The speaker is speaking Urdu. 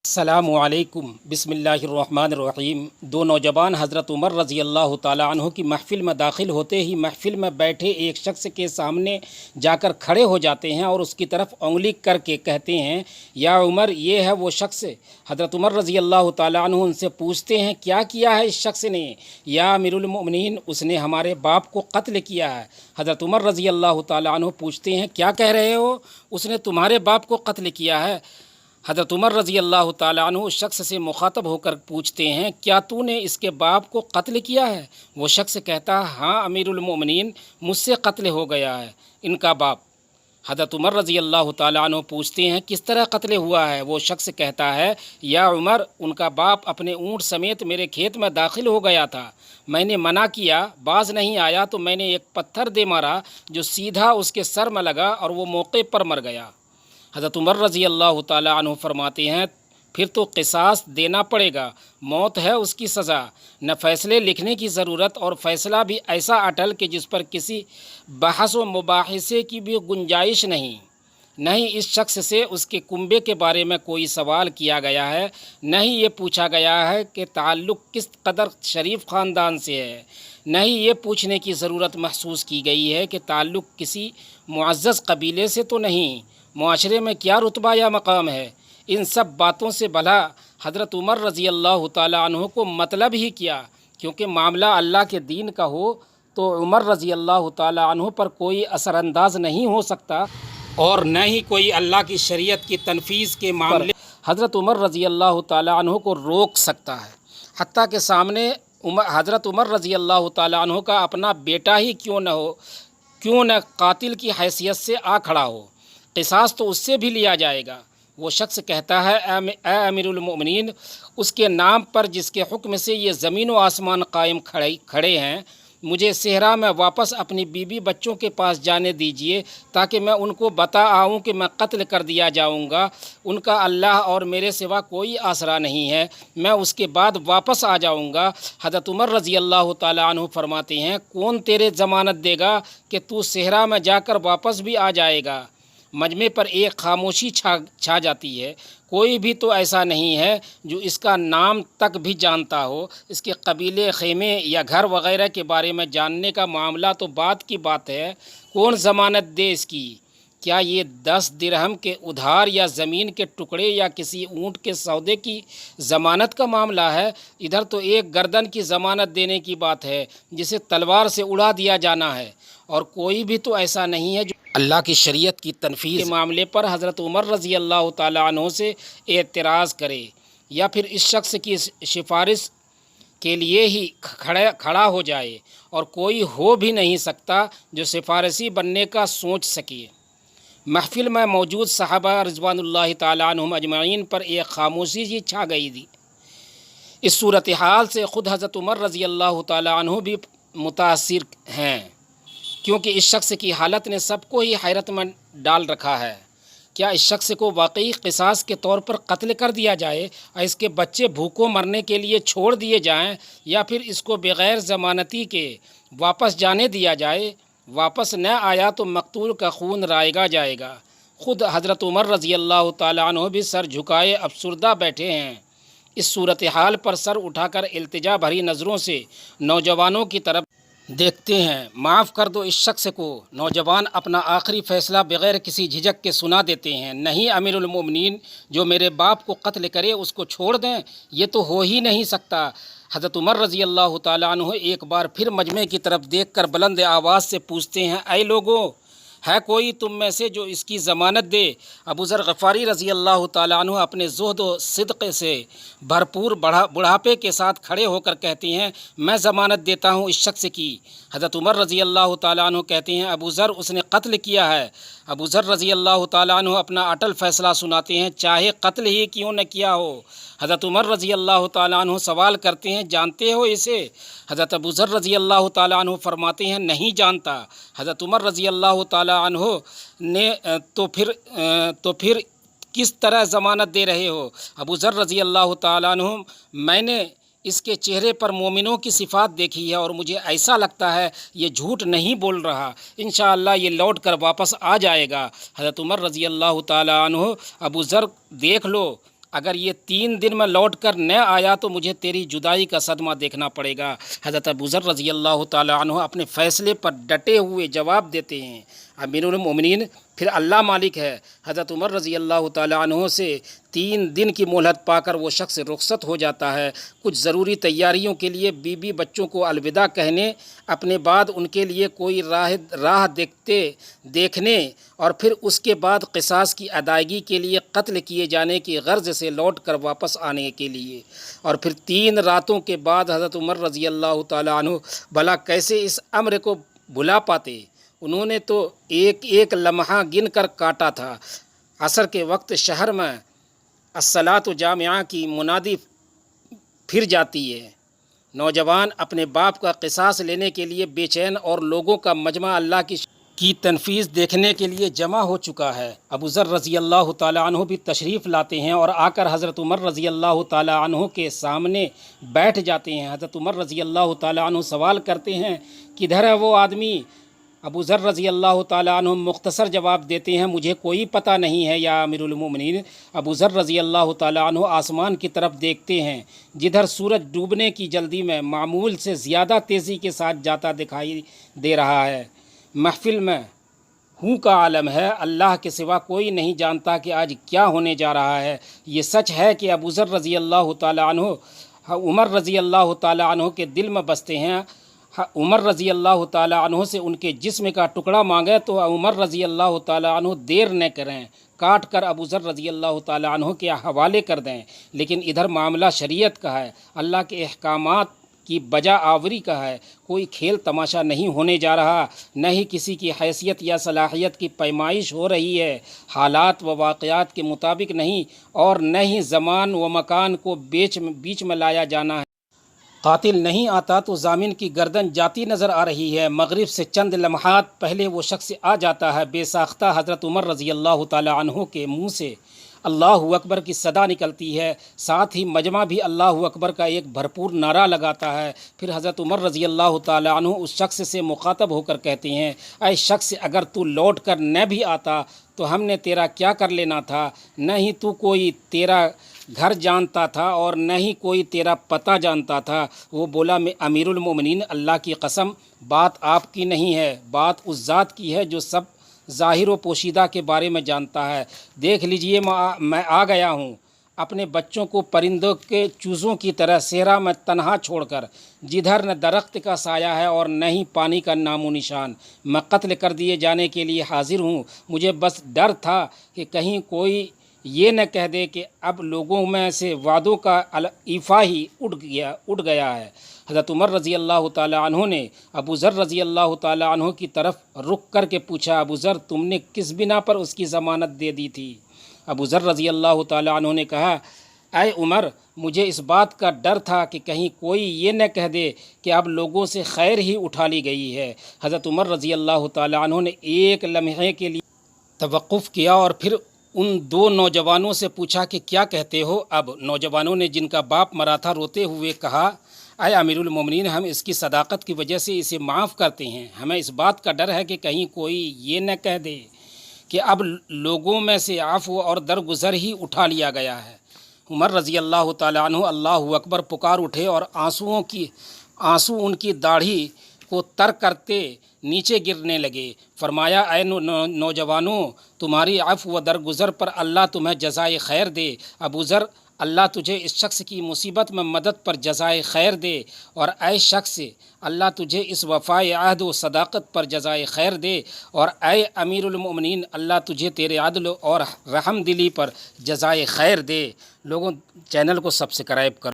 السلام علیکم، بسم اللہ الرحمن الرحیم۔ دو نوجوان حضرت عمر رضی اللہ تعالیٰ عنہ کی محفل میں داخل ہوتے ہی محفل میں بیٹھے ایک شخص کے سامنے جا کر کھڑے ہو جاتے ہیں اور اس کی طرف انگلی کر کے کہتے ہیں، یا عمر، یہ ہے وہ شخص۔ حضرت عمر رضی اللہ تعالیٰ عنہ ان سے پوچھتے ہیں، کیا کیا ہے اس شخص نے؟ یا امیر المؤمنین، اس نے ہمارے باپ کو قتل کیا ہے۔ حضرت عمر رضی اللہ تعالیٰ عنہ پوچھتے ہیں، کیا کہہ رہے ہو؟ اس نے تمہارے باپ کو قتل کیا ہے۔ حضرت عمر رضی اللہ تعالیٰ عنہ اس شخص سے مخاطب ہو کر پوچھتے ہیں، کیا تو نے اس کے باپ کو قتل کیا ہے؟ وہ شخص کہتا ہے، ہاں امیر المؤمنین، مجھ سے قتل ہو گیا ہے ان کا باپ۔ حضرت عمر رضی اللہ تعالیٰ عنہ پوچھتے ہیں، کس طرح قتل ہوا ہے؟ وہ شخص کہتا ہے، یا عمر، ان کا باپ اپنے اونٹ سمیت میرے کھیت میں داخل ہو گیا تھا، میں نے منع کیا، باز نہیں آیا تو میں نے ایک پتھر دے مارا جو سیدھا اس کے سر میں لگا اور وہ موقع پر مر گیا۔ حضرت عمر رضی اللہ تعالیٰ عنہ فرماتے ہیں، پھر تو قصاص دینا پڑے گا، موت ہے اس کی سزا، نہ فیصلے لکھنے کی ضرورت، اور فیصلہ بھی ایسا اٹل کہ جس پر کسی بحث و مباحثے کی بھی گنجائش نہیں۔ نہ ہی اس شخص سے اس کے کنبے کے بارے میں کوئی سوال کیا گیا ہے، نہ ہی یہ پوچھا گیا ہے کہ تعلق کس قدر شریف خاندان سے ہے، نہ ہی یہ پوچھنے کی ضرورت محسوس کی گئی ہے کہ تعلق کسی معزز قبیلے سے تو نہیں، معاشرے میں کیا رتبہ یا مقام ہے۔ ان سب باتوں سے بھلا حضرت عمر رضی اللہ تعالیٰ عنہ کو مطلب ہی کیا؟ کیونکہ معاملہ اللہ کے دین کا ہو تو عمر رضی اللہ تعالیٰ عنہ پر کوئی اثر انداز نہیں ہو سکتا، اور نہ ہی کوئی اللہ کی شریعت کی تنفیذ کے معاملے حضرت عمر رضی اللہ تعالیٰ عنہ کو روک سکتا ہے، حتیٰ کہ سامنے حضرت عمر رضی اللہ تعالیٰ عنہ کا اپنا بیٹا ہی کیوں نہ ہو، کیوں نہ قاتل کی حیثیت سے آ کھڑا ہو، قصاص تو اس سے بھی لیا جائے گا۔ وہ شخص کہتا ہے، اے امیر المؤمنین، اس کے نام پر جس کے حکم سے یہ زمین و آسمان قائم کھڑے ہیں، مجھے صحرا میں واپس اپنی بیوی بچوں کے پاس جانے دیجیے تاکہ میں ان کو بتا آؤں کہ میں قتل کر دیا جاؤں گا، ان کا اللہ اور میرے سوا کوئی آسرا نہیں ہے، میں اس کے بعد واپس آ جاؤں گا۔ حضرت عمر رضی اللہ تعالیٰ عنہ فرماتے ہیں، کون تیرے ضمانت دے گا کہ تو صحرا میں جا کر واپس بھی آ جائے گا؟ مجمع پر ایک خاموشی چھا جاتی ہے۔ کوئی بھی تو ایسا نہیں ہے جو اس کا نام تک بھی جانتا ہو، اس کے قبیلے، خیمے یا گھر وغیرہ کے بارے میں جاننے کا معاملہ تو بات کی بات ہے، کون ضمانت دے اس کی؟ کیا یہ 10 درہم کے ادھار یا زمین کے ٹکڑے یا کسی اونٹ کے سودے کی ضمانت کا معاملہ ہے؟ ادھر تو ایک گردن کی ضمانت دینے کی بات ہے جسے تلوار سے اڑا دیا جانا ہے، اور کوئی بھی تو ایسا نہیں ہے جو اللہ کی شریعت کی تنفیذ کے معاملے پر حضرت عمر رضی اللہ تعالیٰ عنہ سے اعتراض کرے، یا پھر اس شخص کی سفارش کے لیے ہی کھڑا ہو جائے، اور کوئی ہو بھی نہیں سکتا جو سفارشی بننے کا سوچ سکے۔ محفل میں موجود صحابہ رضوان اللہ تعالیٰ عنہم اجمعین پر ایک خاموشی سی چھا گئی تھی۔ اس صورتحال سے خود حضرت عمر رضی اللہ تعالیٰ عنہ بھی متاثر ہیں، کیونکہ اس شخص کی حالت نے سب کو ہی حیرت میں ڈال رکھا ہے۔ کیا اس شخص کو واقعی قصاص کے طور پر قتل کر دیا جائے اور اس کے بچے بھوکوں مرنے کے لیے چھوڑ دیے جائیں، یا پھر اس کو بغیر ضمانتی کے واپس جانے دیا جائے؟ واپس نہ آیا تو مقتول کا خون رائگا جائے گا۔ خود حضرت عمر رضی اللہ تعالیٰ عنہ بھی سر جھکائے افسردہ بیٹھے ہیں۔ اس صورتحال پر سر اٹھا کر التجا بھری نظروں سے نوجوانوں کی طرف دیکھتے ہیں۔ معاف کر دو اس شخص کو۔ نوجوان اپنا آخری فیصلہ بغیر کسی جھجک کے سنا دیتے ہیں، نہیں امیر المؤمنین، جو میرے باپ کو قتل کرے اس کو چھوڑ دیں، یہ تو ہو ہی نہیں سکتا۔ حضرت عمر رضی اللہ تعالیٰ عنہ ایک بار پھر مجمع کی طرف دیکھ کر بلند آواز سے پوچھتے ہیں، اے لوگوں، ہے کوئی تم میں سے جو اس کی ضمانت دے؟ ابو ذر غفاری رضی اللہ تعالیٰ عنہ اپنے زہد و صدق سے بھرپور بڑھاپے کے ساتھ کھڑے ہو کر کہتے ہیں، میں ضمانت دیتا ہوں اس شخص کی۔ حضرت عمر رضی اللہ تعالیٰ عنہ کہتے ہیں، ابو ذر، اس نے قتل کیا ہے۔ ابو ذر رضی اللہ تعالیٰ عنہ اپنا اٹل فیصلہ سناتے ہیں، چاہے قتل ہی کیوں نہ کیا ہو۔ حضرت عمر رضی اللہ تعالیٰ عنہ سوال کرتے ہیں، جانتے ہو اسے؟ حضرت ابو ذر رضی اللہ تعالیٰ عنہ فرماتے ہیں، نہیں جانتا۔ حضرت عمر رضی اللہ تعالیٰ عنہ نے تو پھر کس طرح ضمانت دے رہے ہو؟ ابو ذر رضی اللہ تعالیٰ عنہ، میں نے اس کے چہرے پر مومنوں کی صفات دیکھی ہے اور مجھے ایسا لگتا ہے یہ جھوٹ نہیں بول رہا، انشاءاللہ یہ لوٹ کر واپس آ جائے گا۔ حضرت عمر رضی اللہ تعالیٰ عنہ، ابو ذر دیکھ لو، اگر یہ 3 دن میں لوٹ کر نہ آیا تو مجھے تیری جدائی کا صدمہ دیکھنا پڑے گا۔ حضرت ابو ذر رضی اللہ تعالیٰ عنہ اپنے فیصلے پر ڈٹے ہوئے جواب دیتے ہیں۔ امیر المومنین پھر اللہ مالک ہے۔ حضرت عمر رضی اللہ تعالیٰ عنہ سے 3 دن کی مہلت پا کر وہ شخص رخصت ہو جاتا ہے۔ کچھ ضروری تیاریوں کے لیے بیوی بچوں کو الوداع کہنے، اپنے بعد ان کے لیے کوئی راہ دیکھنے اور پھر اس کے بعد قصاص کی ادائیگی کے لیے قتل کیے جانے کی غرض سے لوٹ کر واپس آنے کے لیے، اور پھر 3 راتوں کے بعد حضرت عمر رضی اللہ تعالیٰ عنہ بھلا کیسے اس امر کو بھلا پاتے؟ انہوں نے تو ایک ایک لمحہ گن کر کاٹا تھا۔ عصر کے وقت شہر میں الصلاۃ جامعہ کی منادی پھر جاتی ہے۔ نوجوان اپنے باپ کا قصاص لینے کے لیے بے چین اور لوگوں کا مجمع اللہ کی تنفیذ دیکھنے کے لیے جمع ہو چکا ہے۔ ابو ذر رضی اللہ تعالیٰ عنہ بھی تشریف لاتے ہیں اور آ کر حضرت عمر رضی اللہ تعالیٰ عنہ کے سامنے بیٹھ جاتے ہیں۔ حضرت عمر رضی اللہ تعالیٰ عنہ سوال کرتے ہیں، کدھر ہے وہ آدمی؟ ابو ذر رضی اللہ تعالیٰ عنہ مختصر جواب دیتے ہیں، مجھے کوئی پتہ نہیں ہے یا امیر المومنین۔ ابو ذر رضی اللہ تعالیٰ عنہ آسمان کی طرف دیکھتے ہیں، جدھر سورج ڈوبنے کی جلدی میں معمول سے زیادہ تیزی کے ساتھ جاتا دکھائی دے رہا ہے۔ محفل میں ہوں کا عالم ہے، اللہ کے سوا کوئی نہیں جانتا کہ آج کیا ہونے جا رہا ہے۔ یہ سچ ہے کہ ابو ذر رضی اللہ تعالیٰ عنہ عمر رضی اللہ تعالیٰ عنہ کے دل میں بستے ہیں۔ عمر رضی اللہ تعالیٰ عنہ سے ان کے جسم کا ٹکڑا مانگے تو عمر رضی اللہ تعالیٰ عنہ دیر نہ کریں، کاٹ کر ابو ذر رضی اللہ تعالیٰ عنہ کے حوالے کر دیں۔ لیکن ادھر معاملہ شریعت کا ہے، اللہ کے احکامات کی بجا آوری کا ہے۔ کوئی کھیل تماشا نہیں ہونے جا رہا، نہ ہی کسی کی حیثیت یا صلاحیت کی پیمائش ہو رہی ہے۔ حالات و واقعات کے مطابق نہیں اور نہ ہی زمان و مکان کو بیچ میں لایا جانا ہے۔ قاتل نہیں آتا تو ضامن کی گردن جاتی نظر آ رہی ہے۔ مغرب سے چند لمحات پہلے وہ شخص آ جاتا ہے۔ بے ساختہ حضرت عمر رضی اللہ تعالیٰ عنہ کے منہ سے اللہ اکبر کی صدا نکلتی ہے، ساتھ ہی مجمع بھی اللہ اکبر کا ایک بھرپور نعرہ لگاتا ہے۔ پھر حضرت عمر رضی اللہ تعالیٰ عنہ اس شخص سے مخاطب ہو کر کہتے ہیں، اے شخص، اگر تو لوٹ کر نہ بھی آتا تو ہم نے تیرا کیا کر لینا تھا؟ نہ ہی تو کوئی تیرا گھر جانتا تھا اور نہ ہی کوئی تیرا پتہ جانتا تھا۔ وہ بولا، میں امیر المومنین، اللہ کی قسم، بات آپ کی نہیں ہے، بات اس ذات کی ہے جو سب ظاہر و پوشیدہ کے بارے میں جانتا ہے۔ دیکھ لیجئے، میں آ گیا ہوں، اپنے بچوں کو پرندوں کے چوزوں کی طرح صحرا میں تنہا چھوڑ کر، جدھر نہ درخت کا سایہ ہے اور نہ ہی پانی کا نام و نشان۔ میں قتل کر دیے جانے کے لیے حاضر ہوں۔ مجھے بس ڈر تھا کہ کہیں کوئی یہ نہ کہہ دے کہ اب لوگوں میں سے وعدوں کا ایفا ہی اٹھ گیا ہے۔ حضرت عمر رضی اللہ تعالیٰ عنہ نے ابو ذر رضی اللہ تعالیٰ عنہ کی طرف رخ کر کے پوچھا، ابو ذر، تم نے کس بنا پر اس کی ضمانت دے دی تھی؟ ابو ذر رضی اللہ تعالیٰ عنہ نے کہا، اے عمر، مجھے اس بات کا ڈر تھا کہ کہیں کوئی یہ نہ کہہ دے کہ اب لوگوں سے خیر ہی اٹھا لی گئی ہے۔ حضرت عمر رضی اللہ تعالیٰ عنہ نے ایک لمحے کے لیے توقف کیا اور پھر ان 2 نوجوانوں سے پوچھا کہ کیا کہتے ہو؟ اب نوجوانوں نے، جن کا باپ مرا تھا، روتے ہوئے کہا، اے امیر المومنین، ہم اس کی صداقت کی وجہ سے اسے معاف کرتے ہیں۔ ہمیں اس بات کا ڈر ہے کہ کہیں کوئی یہ نہ کہہ دے کہ اب لوگوں میں سے عفو اور درگزر ہی اٹھا لیا گیا ہے۔ عمر رضی اللہ تعالیٰ عنہ اللہ اکبر پکار اٹھے اور آنسو ان کی داڑھی کو تر کرتے نیچے گرنے لگے۔ فرمایا، اے نوجوانوں، تمہاری عفو و درگزر پر اللہ تمہیں جزائے خیر دے۔ ابو ذر، اللہ تجھے اس شخص کی مصیبت میں مدد پر جزائے خیر دے، اور اے شخص، اللہ تجھے اس وفائے عہد و صداقت پر جزائے خیر دے، اور اے امیر المؤمنین، اللہ تجھے تیرے عدل اور رحم دلی پر جزائے خیر دے۔ لوگوں، چینل کو سبسکرائب کرو۔